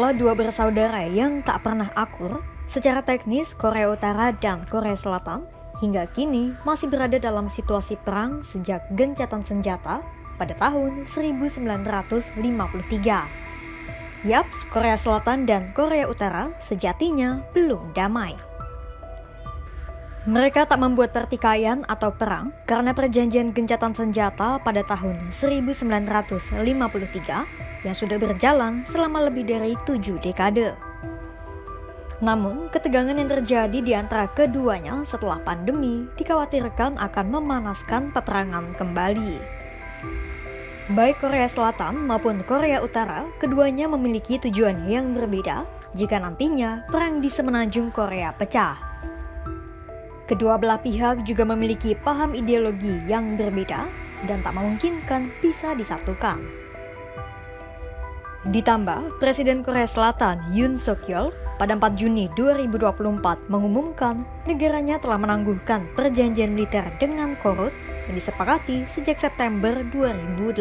Kala dua bersaudara yang tak pernah akur, secara teknis Korea Utara dan Korea Selatan hingga kini masih berada dalam situasi perang sejak gencatan senjata pada tahun 1953. Yaps, Korea Selatan dan Korea Utara sejatinya belum damai. Mereka tak membuat pertikaian atau perang karena perjanjian gencatan senjata pada tahun 1953 yang sudah berjalan selama lebih dari 7 dekade. Namun, ketegangan yang terjadi di antara keduanya setelah pandemi dikhawatirkan akan memanaskan peperangan kembali. Baik Korea Selatan maupun Korea Utara, keduanya memiliki tujuan yang berbeda jika nantinya perang di semenanjung Korea pecah. Kedua belah pihak juga memiliki paham ideologi yang berbeda dan tak memungkinkan bisa disatukan. Ditambah, Presiden Korea Selatan Yoon Suk Yeol pada 4 Juni 2024 mengumumkan negaranya telah menangguhkan perjanjian militer dengan Korut yang disepakati sejak September 2018.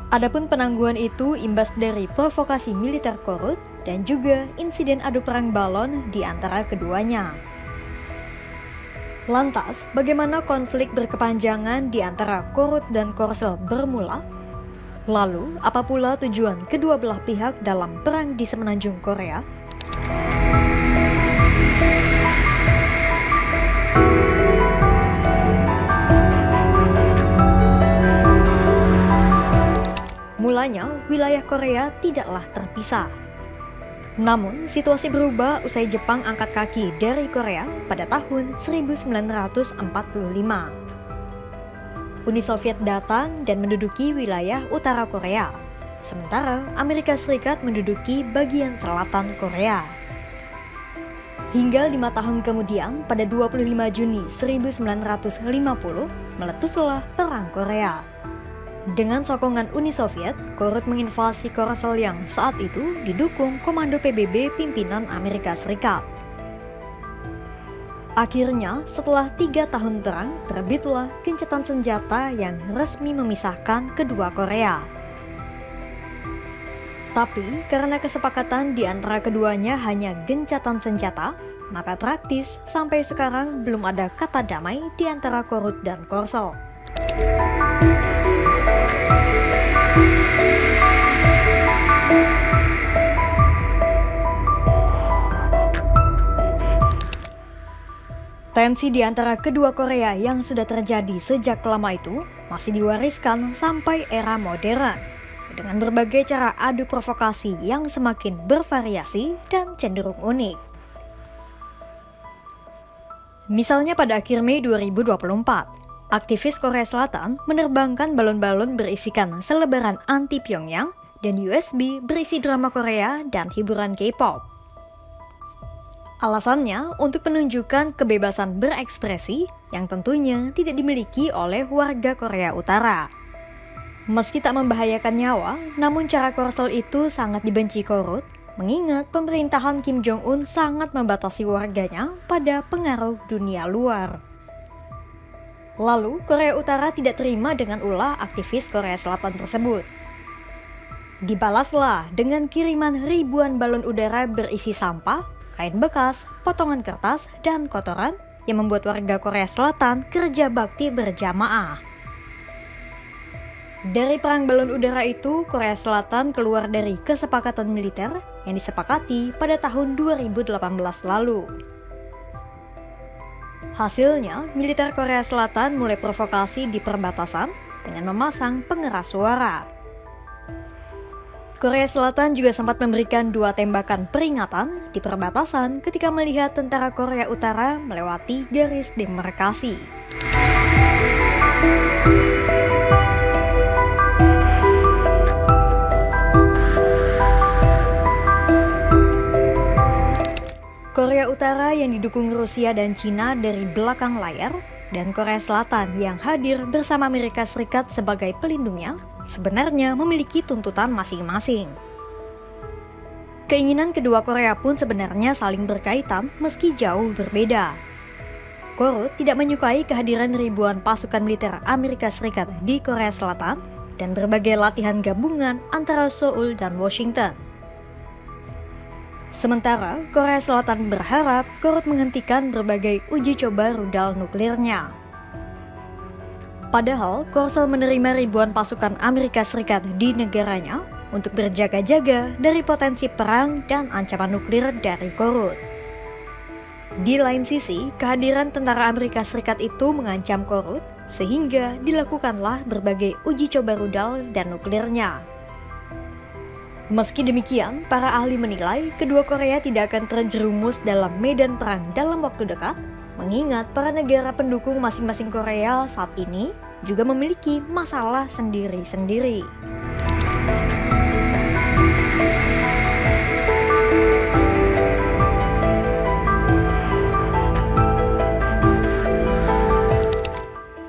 Adapun penangguhan itu imbas dari provokasi militer Korut dan juga insiden adu perang balon di antara keduanya. Lantas, bagaimana konflik berkepanjangan di antara Korut dan Korsel bermula? Lalu, apa pula tujuan kedua belah pihak dalam perang di semenanjung Korea? Mulanya, wilayah Korea tidaklah terpisah. Namun, situasi berubah usai Jepang angkat kaki dari Korea pada tahun 1945. Uni Soviet datang dan menduduki wilayah utara Korea, sementara Amerika Serikat menduduki bagian selatan Korea. Hingga 5 tahun kemudian, pada 25 Juni 1950, meletuslah Perang Korea. Dengan sokongan Uni Soviet, Korut menginvasi Korsel yang saat itu didukung Komando PBB pimpinan Amerika Serikat. Akhirnya, setelah 3 tahun perang, terbitlah gencatan senjata yang resmi memisahkan kedua Korea. Tapi, karena kesepakatan di antara keduanya hanya gencatan senjata, maka praktis sampai sekarang belum ada kata damai di antara Korut dan Korsel. Tensi di antara kedua Korea yang sudah terjadi sejak lama itu masih diwariskan sampai era modern dengan berbagai cara adu provokasi yang semakin bervariasi dan cenderung unik. Misalnya pada akhir Mei 2024, aktivis Korea Selatan menerbangkan balon-balon berisikan selebaran anti Pyongyang dan USB berisi drama Korea dan hiburan K-pop. Alasannya untuk menunjukkan kebebasan berekspresi yang tentunya tidak dimiliki oleh warga Korea Utara. Meski tak membahayakan nyawa, namun cara Korsel itu sangat dibenci Korut, mengingat pemerintahan Kim Jong-un sangat membatasi warganya pada pengaruh dunia luar. Lalu, Korea Utara tidak terima dengan ulah aktivis Korea Selatan tersebut. Dibalaslah dengan kiriman ribuan balon udara berisi sampah, kain bekas, potongan kertas, dan kotoran yang membuat warga Korea Selatan kerja bakti berjamaah. Dari perang balon udara itu, Korea Selatan keluar dari kesepakatan militer yang disepakati pada tahun 2018 lalu. Hasilnya, militer Korea Selatan mulai provokasi di perbatasan dengan memasang pengeras suara. Korea Selatan juga sempat memberikan 2 tembakan peringatan di perbatasan ketika melihat tentara Korea Utara melewati garis demarkasi. Korea Utara yang didukung Rusia dan Cina dari belakang layar, dan Korea Selatan yang hadir bersama Amerika Serikat sebagai pelindungnya, sebenarnya memiliki tuntutan masing-masing. Keinginan kedua Korea pun sebenarnya saling berkaitan meski jauh berbeda. Korut tidak menyukai kehadiran ribuan pasukan militer Amerika Serikat di Korea Selatan dan berbagai latihan gabungan antara Seoul dan Washington. Sementara, Korea Selatan berharap Korea menghentikan berbagai uji coba rudal nuklirnya. Padahal, Korea menerima ribuan pasukan Amerika Serikat di negaranya untuk berjaga-jaga dari potensi perang dan ancaman nuklir dari Korea. Di lain sisi, kehadiran tentara Amerika Serikat itu mengancam Korea, sehingga dilakukanlah berbagai uji coba rudal dan nuklirnya. Meski demikian, para ahli menilai kedua Korea tidak akan terjerumus dalam medan perang dalam waktu dekat, mengingat para negara pendukung masing-masing Korea saat ini juga memiliki masalah sendiri-sendiri.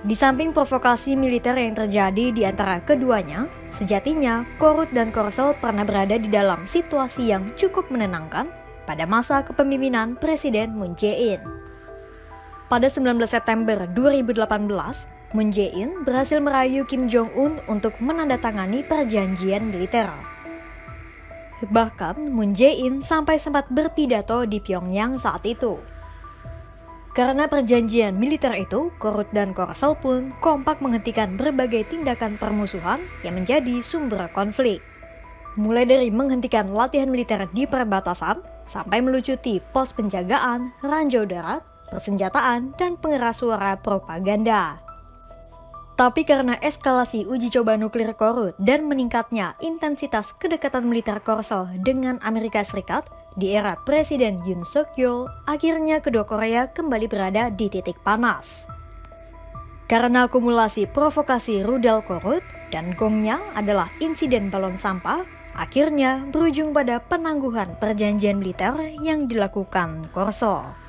Di samping provokasi militer yang terjadi di antara keduanya, sejatinya Korea dan Korsel pernah berada di dalam situasi yang cukup menenangkan pada masa kepemimpinan Presiden Moon Jae-in. Pada 19 September 2018, Moon Jae-in berhasil merayu Kim Jong-un untuk menandatangani perjanjian militer. Bahkan, Moon Jae-in sampai sempat berpidato di Pyongyang saat itu. Karena perjanjian militer itu, Korea dan Korsel pun kompak menghentikan berbagai tindakan permusuhan yang menjadi sumber konflik. Mulai dari menghentikan latihan militer di perbatasan, sampai melucuti pos penjagaan, ranjau darat, persenjataan, dan pengeras suara propaganda. Tapi karena eskalasi uji coba nuklir Korea dan meningkatnya intensitas kedekatan militer Korsel dengan Amerika Serikat di era Presiden Yoon Suk Yeol, akhirnya kedua Korea kembali berada di titik panas. Karena akumulasi provokasi rudal Korea dan gongnya adalah insiden balon sampah, akhirnya berujung pada penangguhan perjanjian militer yang dilakukan Korsel.